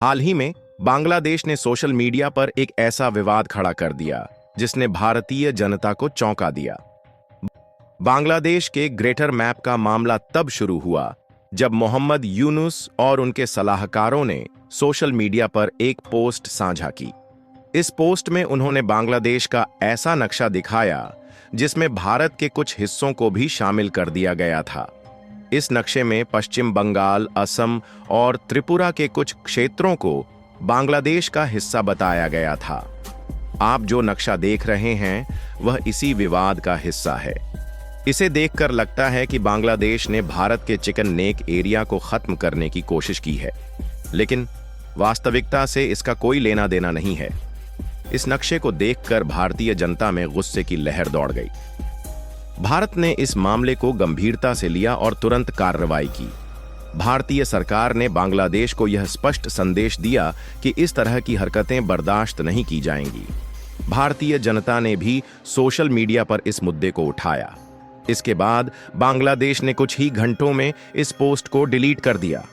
हाल ही में बांग्लादेश ने social media पर एक ऐसा विवाद खड़ा कर दिया जिसने भारतीय जनता को चौंका दिया। बांग्लादेश के ग्रेटर मैप का मामला तब शुरू हुआ जब मोहम्मद यूनुस और उनके सलाहकारों ने सोशल मीडिया पर एक पोस्ट साझा की। इस पोस्ट में उन्होंने बांग्लादेश का ऐसा नक्शा दिखाया जिसमें भारत के कुछ हिस्सों को भी शामिल कर दिया गया था। इस नक्शे में पश्चिम बंगाल, असम और त्रिपुरा के कुछ क्षेत्रों को बांग्लादेश का हिस्सा बताया गया था। आप जो नक्शा देख रहे हैं वह इसी विवाद का हिस्सा है। इसे देखकर लगता है कि बांग्लादेश ने भारत के चिकन नेक एरिया को खत्म करने की कोशिश की है, लेकिन वास्तविकता से इसका कोई लेना देना नहीं है। इस नक्शे को देखकर भारतीय जनता में गुस्से की लहर दौड़ गई। भारत ने इस मामले को गंभीरता से लिया और तुरंत कार्रवाई की। भारतीय सरकार ने बांग्लादेश को यह स्पष्ट संदेश दिया कि इस तरह की हरकतें बर्दाश्त नहीं की जाएंगी। भारतीय जनता ने भी सोशल मीडिया पर इस मुद्दे को उठाया। इसके बाद बांग्लादेश ने कुछ ही घंटों में इस पोस्ट को डिलीट कर दिया।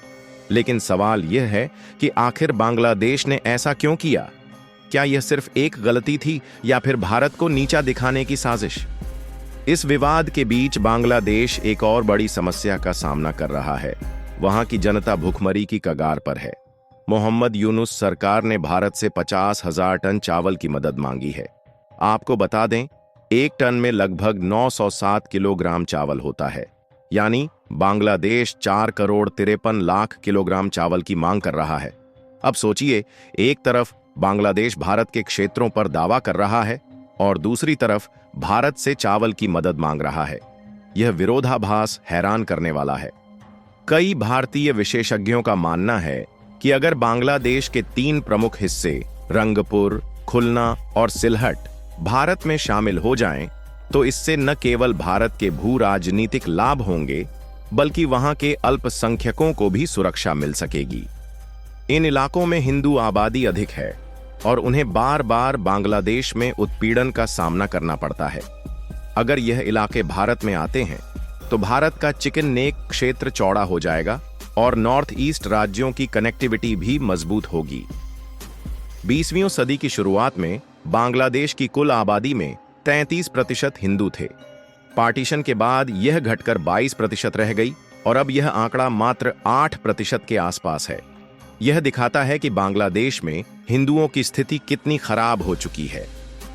लेकिन सवाल यह है कि आखिर बांग्लादेश ने ऐसा क्यों किया? क्या यह सिर्फ एक गलती थी या फिर भारत को नीचा दिखाने की साजिश? इस विवाद के बीच बांग्लादेश एक और बड़ी समस्या का सामना कर रहा है। वहां की जनता भुखमरी की कगार पर है। मोहम्मद यूनुस सरकार ने भारत से 50,000 टन चावल की मदद मांगी है। आपको बता दें, एक टन में लगभग 907 किलोग्राम चावल होता है, यानी बांग्लादेश 4 करोड़ 53 लाख किलोग्राम चावल की मांग कर रहा है। अब सोचिए, एक तरफ बांग्लादेश भारत के क्षेत्रों पर दावा कर रहा है और दूसरी तरफ भारत से चावल की मदद मांग रहा है। यह विरोधाभास हैरान करने वाला है। कई भारतीय विशेषज्ञों का मानना है कि अगर बांग्लादेश के 3 प्रमुख हिस्से रंगपुर, खुलना और सिलहट भारत में शामिल हो जाएं, तो इससे न केवल भारत के भू राजनीतिक लाभ होंगे, बल्कि वहां के अल्पसंख्यकों को भी सुरक्षा मिल सकेगी। इन इलाकों में हिंदू आबादी अधिक है और उन्हें बार बार बांग्लादेश में उत्पीड़न का सामना करना पड़ता है। अगर यह इलाके भारत में आते हैं तो भारत का चिकन नेक क्षेत्र चौड़ा हो जाएगा और नॉर्थ ईस्ट राज्यों की कनेक्टिविटी भी मजबूत होगी। 20वीं सदी की शुरुआत में बांग्लादेश की कुल आबादी में 33% हिंदू थे। पार्टीशन के बाद यह घटकर 22% रह गई और अब यह आंकड़ा मात्र 8% के आसपास है। यह दिखाता है कि बांग्लादेश में हिंदुओं की स्थिति कितनी खराब हो चुकी है।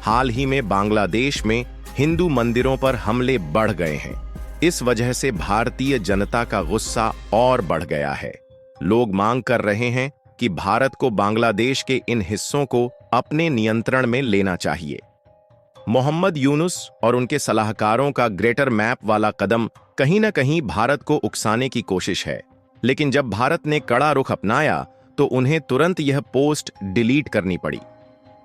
हाल ही में बांग्लादेश में हिंदू मंदिरों पर हमले बढ़ गए हैं। इस वजह से भारतीय जनता का गुस्सा और बढ़ गया है। लोग मांग कर रहे हैं कि भारत को बांग्लादेश के इन हिस्सों को अपने नियंत्रण में लेना चाहिए। मोहम्मद यूनुस और उनके सलाहकारों का ग्रेटर मैप वाला कदम कहीं न कहीं भारत को उकसाने की कोशिश है, लेकिन जब भारत ने कड़ा रुख अपनाया तो उन्हें तुरंत यह पोस्ट डिलीट करनी पड़ी।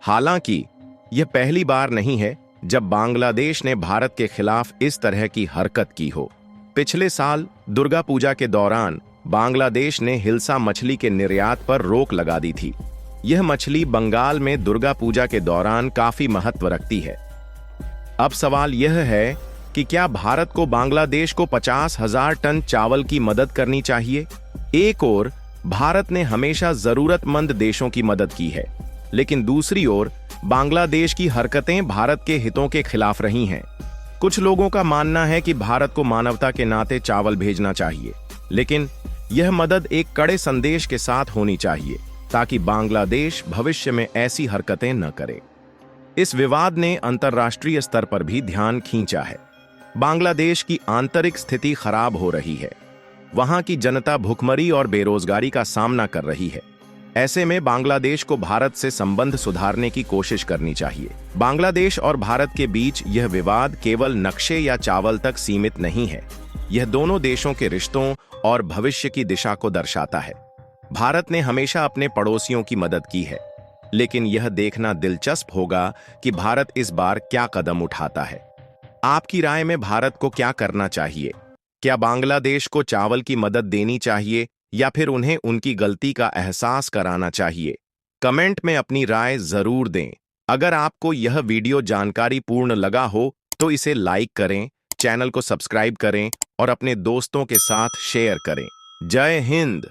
हालांकि यह पहली बार नहीं है जब बांग्लादेश ने भारत के खिलाफ इस तरह की हरकत की हो। पिछले साल दुर्गा पूजा के दौरान बांग्लादेश ने हिल्सा मछली के निर्यात पर रोक लगा दी थी। यह मछली बंगाल में दुर्गा पूजा के दौरान काफी महत्व रखती है। अब सवाल यह है कि क्या भारत को बांग्लादेश को 50,000 टन चावल की मदद करनी चाहिए? एक ओर भारत ने हमेशा जरूरतमंद देशों की मदद की है, लेकिन दूसरी ओर बांग्लादेश की हरकतें भारत के हितों के खिलाफ रही हैं। कुछ लोगों का मानना है कि भारत को मानवता के नाते चावल भेजना चाहिए, लेकिन यह मदद एक कड़े संदेश के साथ होनी चाहिए ताकि बांग्लादेश भविष्य में ऐसी हरकतें न करे। इस विवाद ने अंतर्राष्ट्रीय स्तर पर भी ध्यान खींचा है। बांग्लादेश की आंतरिक स्थिति खराब हो रही है। वहां की जनता भुखमरी और बेरोजगारी का सामना कर रही है। ऐसे में बांग्लादेश को भारत से संबंध सुधारने की कोशिश करनी चाहिए। बांग्लादेश और भारत के बीच यह विवाद केवल नक्शे या चावल तक सीमित नहीं है। यह दोनों देशों के रिश्तों और भविष्य की दिशा को दर्शाता है। भारत ने हमेशा अपने पड़ोसियों की मदद की है, लेकिन यह देखना दिलचस्प होगा कि भारत इस बार क्या कदम उठाता है। आपकी राय में भारत को क्या करना चाहिए? क्या बांग्लादेश को चावल की मदद देनी चाहिए या फिर उन्हें उनकी गलती का एहसास कराना चाहिए? कमेंट में अपनी राय जरूर दें। अगर आपको यह वीडियो जानकारी पूर्ण लगा हो तो इसे लाइक करें, चैनल को सब्सक्राइब करें और अपने दोस्तों के साथ शेयर करें। जय हिंद।